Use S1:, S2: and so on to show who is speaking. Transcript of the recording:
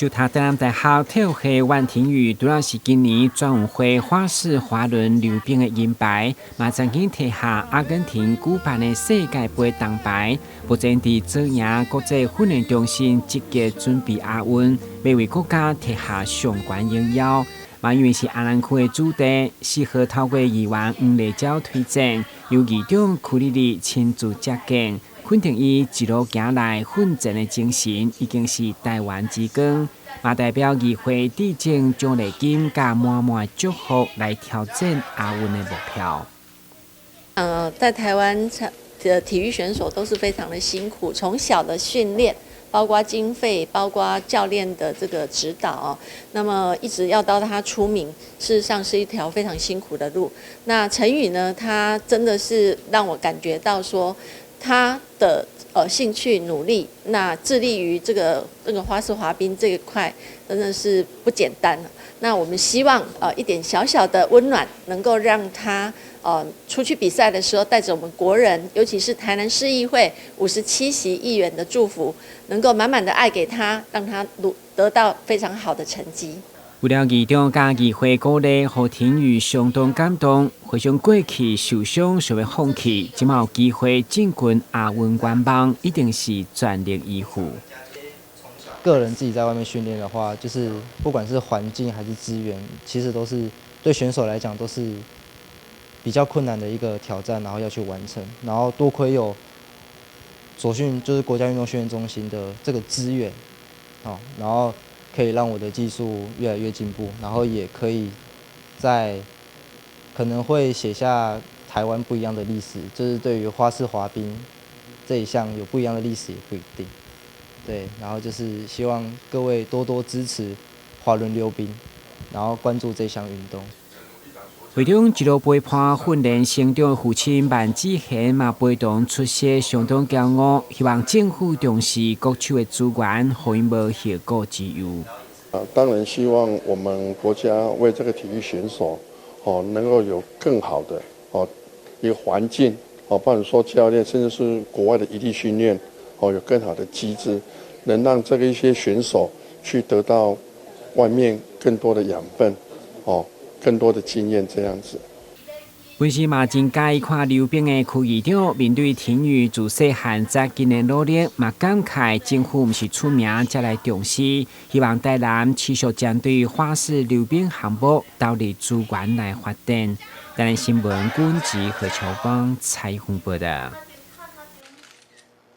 S1: 就他担任大学体育系万庭宇，主要是今年全运会花式滑轮溜冰的银牌，嘛曾经拿下阿根廷举办的世界杯铜牌。目前伫左营国际训练中心积极准备亚运，要为国家拿下上悬荣耀。嘛，因为是阿兰区的主题，适合透过议员黄丽娇推荐，由议长曲丽丽亲自接见。肯定伊一路行来奋战的精神，已经是台湾之光。嘛代表议会致敬奖励金甲满满祝福来挑战亚运的目标。
S2: 在台湾的体育选手都是非常的辛苦，从小的训练，包括经费，包括教练的这个指导那么一直要到他出名，事实上是一条非常辛苦的路。那陈宇呢，他真的是让我感觉到说，他的兴趣努力，那致力于这个花式滑冰这一块，真的是不简单了。那我们希望一点小小的温暖，能够让他出去比赛的时候，带着我们国人，尤其是台南市议会57席议员的祝福，能够满满的爱给他，让他得到非常好的成绩。
S1: 为了议长甲议会鼓励，何庭宇相当感动，回想过去受伤想要放弃，今嘛有机会进军亚运冠榜，一定是全力以赴。
S3: 个人自己在外面训练的话，就是不管是环境还是资源，其实都是对选手来讲都是比较困难的一个挑战，然后要去完成。然后多亏有左训，就是国家运动训练中心的这个资源，然后可以让我的技术越来越进步，然后也可以可能会写下台湾不一样的历史，就是对于花式滑冰这一项有不一样的历史也不一定。对，然后就是希望各位多多支持滑轮溜冰，然后关注这项运动。
S1: 会中一路陪伴训练成长的父亲万志贤嘛陪同出席，相当骄傲。希望政府重视国手的资源，让因无后顾之忧。
S4: 当然希望我们国家为这个体育选手能够有更好的一个环境不管说教练，甚至是国外的异地训练有更好的机制，能让这个一些选手去得到外面更多的养分更多的经验这样子。
S1: 本时嘛真介意看溜冰的区议长面对体育自细汉扎今年努力，嘛感慨政府不是出名才来重视，希望台南持续针对花式溜冰项目投入资源来发展。台南新闻军职何秋芳采访报道。